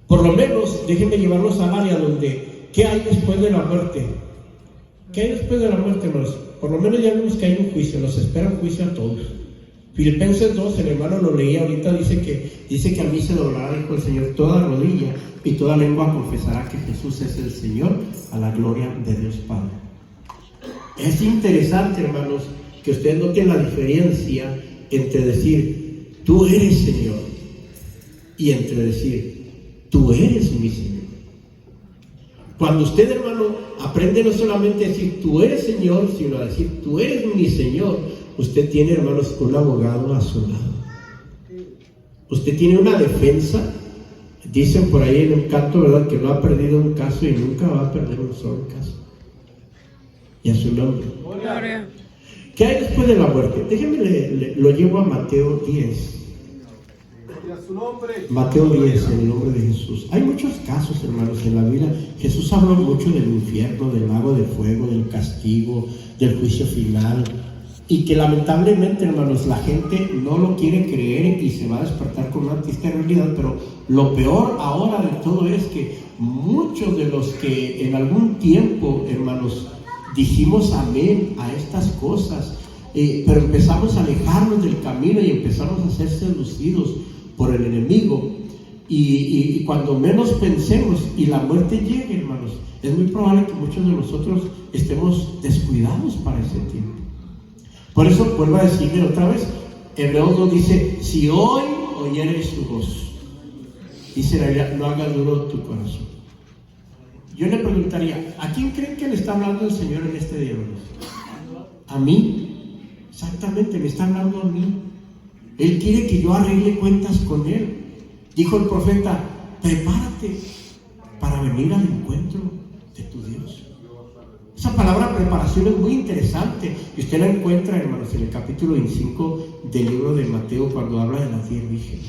por lo menos déjenme llevarlos al área donde, ¿qué hay después de la muerte? ¿Qué hay después de la muerte, hermanos? Por lo menos ya vemos que hay un juicio, nos espera un juicio a todos. Filipenses 2, el hermano lo leía ahorita, dice que a mí se doblará, dijo el Señor, toda rodilla y toda lengua confesará que Jesús es el Señor, a la gloria de Dios Padre. Es interesante, hermanos, que ustedes noten la diferencia entre decir, tú eres Señor, y entre decir, tú eres mi Señor. Cuando usted, hermano, aprende no solamente a decir, tú eres Señor, sino a decir, tú eres mi Señor, usted tiene, hermanos, un abogado a su lado. Usted tiene una defensa. Dicen por ahí en un canto, ¿verdad?, que no ha perdido un caso y nunca va a perder un solo caso. Y a su nombre. Gloria. ¿Qué hay después de la muerte? Déjenme, lo llevo a Mateo 10. Mateo 10, en el nombre de Jesús. Hay muchos casos, hermanos, en la Biblia. Jesús habló mucho del infierno, del lago de fuego, del castigo, del juicio final, y que lamentablemente, hermanos, la gente no lo quiere creer y se va a despertar con una triste realidad. Pero lo peor ahora de todo es que muchos de los que en algún tiempo, hermanos, dijimos amén a estas cosas, pero empezamos a alejarnos del camino y empezamos a ser seducidos por el enemigo, y cuando menos pensemos y la muerte llegue, hermanos, es muy probable que muchos de nosotros estemos descuidados para ese tiempo. Por eso vuelvo a decirle otra vez, Hebreos 2 dice, si hoy oyeres su voz. Dice la Biblia, no haga duro tu corazón. Yo le preguntaría, ¿a quién creen que le está hablando el Señor en este día? ¿A mí? Exactamente, me está hablando a mí. Él quiere que yo arregle cuentas con Él. Dijo el profeta, prepárate para venir al encuentro de tu Dios. Esa palabra preparación es muy interesante y usted la encuentra, hermanos, en el capítulo 25 del libro de Mateo, cuando habla de las 10 vírgenes.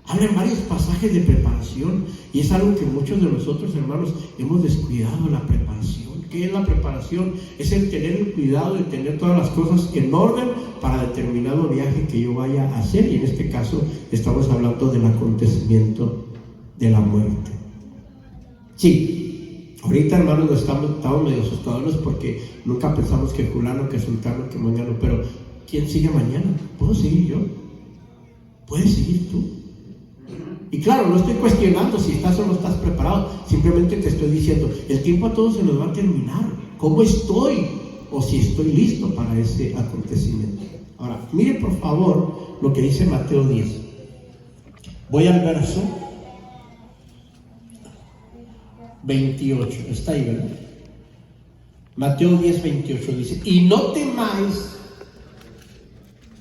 Habla en varios pasajes de preparación y es algo que muchos de nosotros, hermanos, hemos descuidado, la preparación. ¿Qué es la preparación? Es el tener el cuidado de tener todas las cosas en orden para determinado viaje que yo vaya a hacer, y en este caso estamos hablando del acontecimiento de la muerte. Sí, ahorita, hermanos, estamos medio asustados porque nunca pensamos que fulano, que sultano, que mañana, pero ¿quién sigue mañana? ¿Puedo seguir yo? ¿Puedes seguir tú? Y claro, no estoy cuestionando si estás o no estás preparado, simplemente te estoy diciendo, el tiempo a todos se nos va a terminar. ¿Cómo estoy? O si estoy listo para ese acontecimiento. Ahora, mire por favor lo que dice Mateo 10. Voy al verso 28, está ahí, ¿verdad? Mateo 10, 28 dice, y no temáis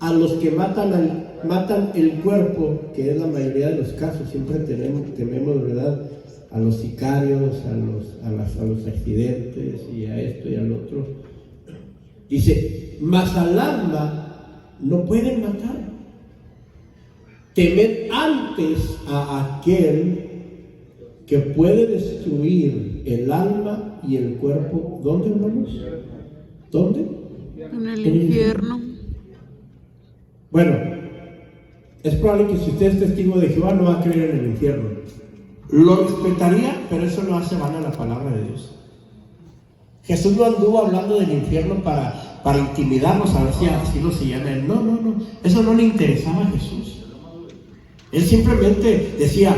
a los que matan el cuerpo, que es la mayoría de los casos, siempre tememos, ¿verdad?, a los sicarios, a los accidentes y a esto y al otro. Dice, mas al alma no pueden matar. Temed antes a aquel que puede destruir el alma y el cuerpo. ¿Dónde, hermanos? ¿Dónde? En el infierno. Bueno, es probable que si usted es testigo de Jehová no va a creer en el infierno. Lo respetaría, pero eso no hace vana la palabra de Dios. Jesús no anduvo hablando del infierno para intimidarnos a ver si así lo se llama él. No. Eso no le interesaba a Jesús. Él simplemente decía,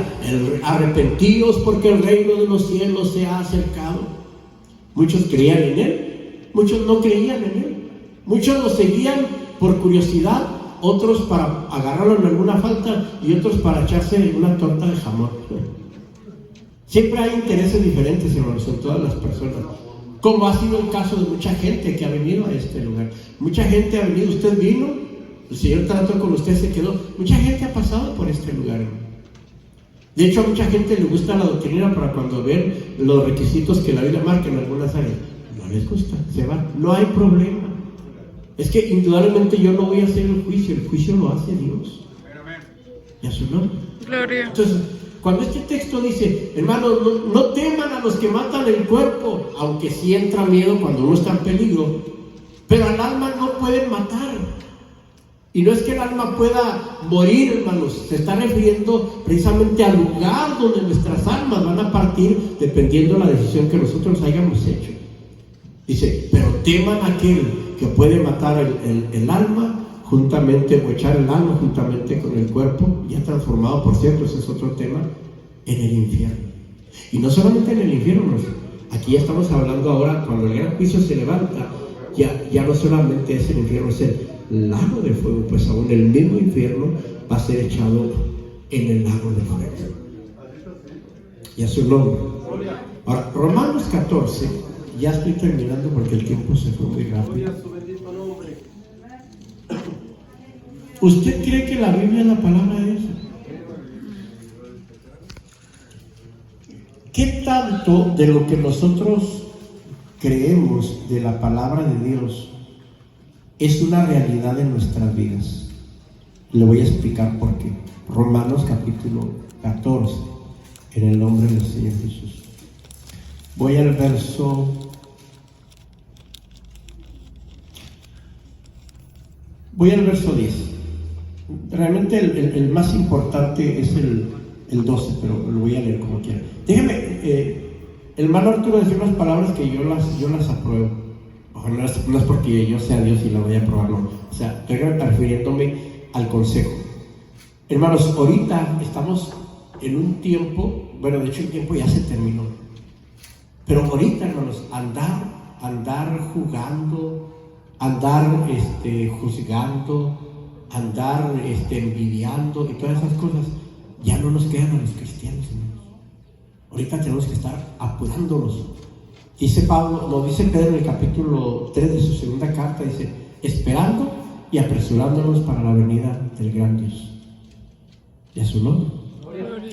arrepentíos porque el reino de los cielos se ha acercado. Muchos creían en él, muchos no creían en él. Muchos lo seguían por curiosidad, otros para agarrarlo en alguna falta y otros para echarse una torta de jamón. Siempre hay intereses diferentes, hermanos, en todas las personas, como ha sido el caso de mucha gente que ha venido a este lugar. Mucha gente ha venido, usted vino, el Señor trató con usted, se quedó. Mucha gente ha pasado por este lugar. De hecho, a mucha gente le gusta la doctrina, para cuando ven los requisitos que la Biblia marca en algunas áreas, no les gusta, se van, no hay problema. Es que indudablemente yo no voy a hacer el juicio lo hace Dios. Y a su nombre. Gloria. Entonces, cuando este texto dice, hermanos, no teman a los que matan el cuerpo, aunque sí entra miedo cuando uno está en peligro, pero al alma no pueden matar. Y no es que el alma pueda morir, hermanos, se está refiriendo precisamente al lugar donde nuestras almas van a partir, dependiendo de la decisión que nosotros hayamos hecho. Dice, pero teman a aquel que puede matar el alma juntamente, o echar el alma juntamente con el cuerpo, ya transformado, por cierto, ese es otro tema, en el infierno. Y no solamente en el infierno, aquí ya estamos hablando ahora, cuando el gran juicio se levanta, ya no solamente es el infierno, es el lago de fuego, pues aún el mismo infierno va a ser echado en el lago de fuego. Y a su nombre. Ahora, Romanos 14, ya estoy terminando porque el tiempo se fue muy rápido. ¿Usted cree que la Biblia es la palabra de Dios? ¿Qué tanto de lo que nosotros creemos de la palabra de Dios es una realidad en nuestras vidas? Le voy a explicar por qué. Romanos capítulo 14, en el nombre del Señor Jesús. Voy al verso 10. Realmente el más importante es el 12, pero lo voy a leer como quiera. Déjeme, el hermano Arturo decir unas palabras que yo las apruebo. Ojalá no es porque yo sea Dios y la voy a aprobar, no. O sea, estoy refiriéndome al consejo. Hermanos, ahorita estamos en un tiempo, bueno, de hecho el tiempo ya se terminó. Pero ahorita, hermanos, andar jugando, andar juzgando, andar envidiando y todas esas cosas, ya no nos quedan a los cristianos, hermanos. Ahorita tenemos que estar apurándonos. Dice Pablo, lo dice Pedro en el capítulo 3 de su segunda carta, dice, esperando y apresurándonos para la venida del gran Dios. ¿Y a su nombre?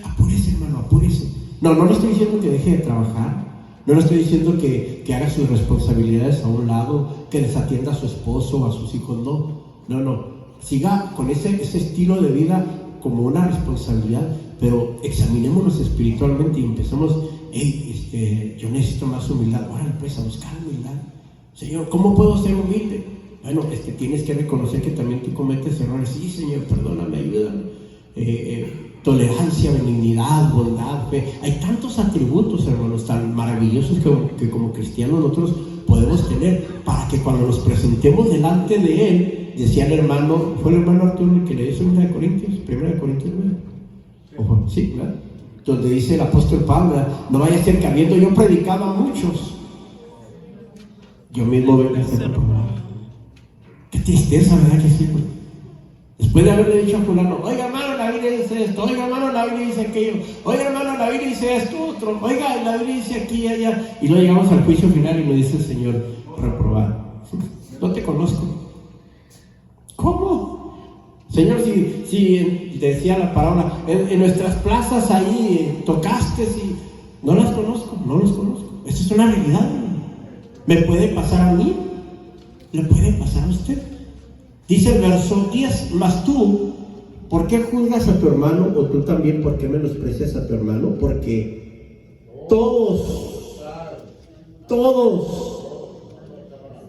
Apúrese, hermano, apúrese. No le estoy diciendo que deje de trabajar. No le estoy diciendo que haga sus responsabilidades a un lado, que desatienda a su esposo o a sus hijos. No. Siga con ese estilo de vida como una responsabilidad, pero examinémonos espiritualmente y empezamos, yo necesito más humildad. Órale, pues, a buscar humildad. Señor, ¿cómo puedo ser humilde? Bueno, tienes que reconocer que también tú cometes errores. Sí, Señor, perdóname, ayúdame. Tolerancia, benignidad, bondad, fe. Hay tantos atributos, hermanos, tan maravillosos que como cristianos nosotros podemos tener para que cuando nos presentemos delante de Él, decía el hermano, fue el hermano Arturo el que le dio 1 Corintios 9. Ojo, sí, ¿verdad? Donde dice el apóstol Pablo, no vaya a ser que habiendo yo predicado a muchos, yo mismo venga a ser reprobado. Qué tristeza, ¿verdad que sí? Después de haberle dicho a fulano, oiga hermano, la Biblia dice esto, oiga hermano, la Biblia dice aquello, oiga hermano, la Biblia dice esto, otro, oiga, la Biblia dice aquí y allá, y luego llegamos al juicio final y me dice el Señor, reprobado. No te conozco. ¿Cómo? Señor, si decía la palabra, en nuestras plazas ahí tocaste, no las conozco, no los conozco. Esto es una realidad. ¿Me puede pasar a mí? ¿Le puede pasar a usted? Dice el verso 10, mas tú, ¿por qué juzgas a tu hermano? O tú también, ¿por qué menosprecias a tu hermano? Porque todos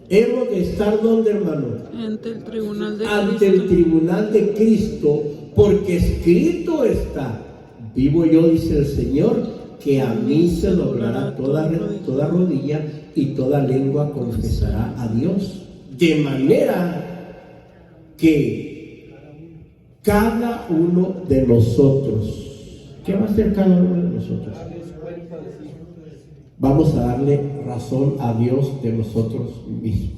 hemos de estar, ¿dónde, hermano? Ante el tribunal de Ante Cristo. el tribunal de Cristo, porque escrito está, vivo yo, dice el Señor, que a mí se doblará toda rodilla y toda lengua confesará a Dios. De manera que cada uno de nosotros, ¿qué va a hacer cada uno de nosotros? Vamos a darle razón a Dios de nosotros mismos.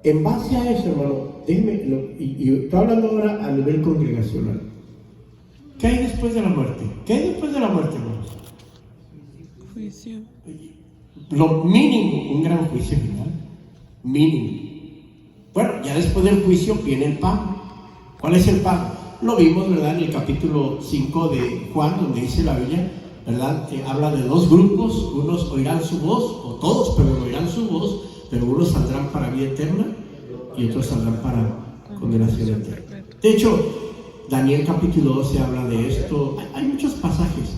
En base a eso, hermano, déjeme, y estoy hablando ahora a nivel congregacional. ¿Qué hay después de la muerte? ¿Qué hay después de la muerte, hermanos? Juicio. Lo mínimo, un gran juicio final. Mínimo. Bueno, ya después del juicio viene el pago. ¿Cuál es el pago? Lo vimos, ¿verdad? En el capítulo 5 de Juan, donde dice la Biblia, ¿verdad? Que habla de dos grupos. Unos oirán su voz, o todos, pero oirán su voz, pero unos saldrán para vida eterna y otros saldrán para condenación eterna. De hecho, Daniel capítulo 12 habla de esto. Hay muchos pasajes.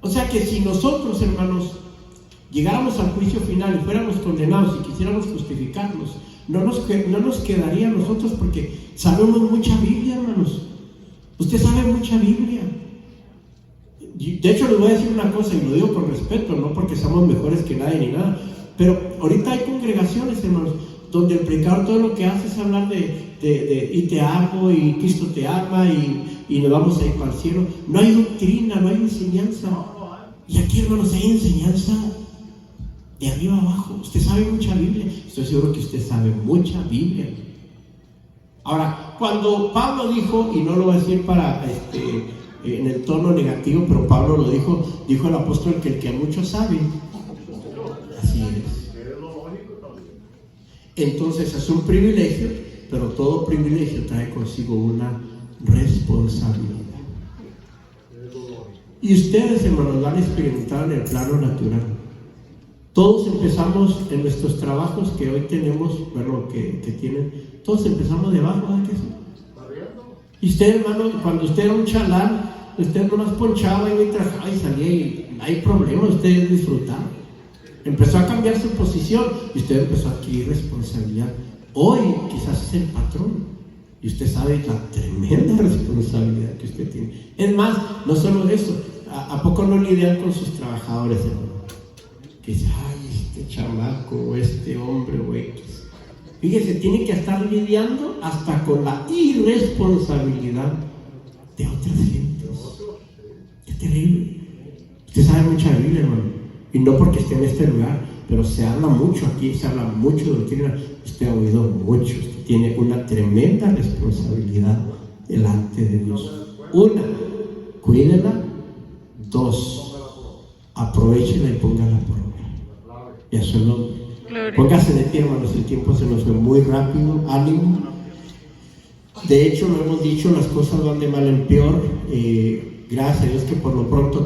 O sea que si nosotros, hermanos, llegáramos al juicio final y fuéramos condenados y quisiéramos justificarnos, no nos quedaría a nosotros, porque sabemos mucha Biblia, hermanos. Usted sabe mucha Biblia. De hecho, les voy a decir una cosa, y lo digo con respeto, no porque somos mejores que nadie ni nada, pero ahorita hay congregaciones, hermanos, donde el predicador todo lo que hace es hablar de y te amo, y Cristo te ama, y nos vamos a ir para el cielo. No hay doctrina, no hay enseñanza. Y aquí, hermanos, hay enseñanza de arriba abajo. Usted sabe mucha Biblia. Estoy seguro que usted sabe mucha Biblia. Ahora, cuando Pablo dijo, y no lo voy a decir para en el tono negativo, pero Pablo lo dijo el apóstol que el que mucho sabe, así es. Entonces es un privilegio, pero todo privilegio trae consigo una responsabilidad. Y ustedes, hermanos, lo han experimentado en el plano natural. Todos empezamos en nuestros trabajos que hoy tenemos, bueno, que tienen, todos empezamos de abajo, ¿verdad que sí? Y usted, hermano, cuando usted era un chalán, usted nomás ponchaba y trabajaba y salía, y no hay problema, usted disfrutaba. Empezó a cambiar su posición y usted empezó a adquirir responsabilidad. Hoy quizás es el patrón y usted sabe la tremenda responsabilidad que usted tiene. Es más, no solo eso, ¿a poco no lidian con sus trabajadores, hermano? Que dice, ay, este chamaco, o este hombre, o X. Fíjese, tiene que estar lidiando hasta con la irresponsabilidad de otras gentes. Qué terrible. Usted sabe mucha Biblia, hermano. Y no porque esté en este lugar, pero se habla mucho aquí, se habla mucho de doctrina. Usted ha oído mucho, usted tiene una tremenda responsabilidad delante de Dios. Una, cuídela. Dos, aprovechela y póngala por obra. Y a su nombre. Gloria. Póngase de pie, hermanos, el tiempo se nos fue muy rápido. Ánimo. De hecho, lo hemos dicho, las cosas van de mal en peor. Gracias a Dios que por lo pronto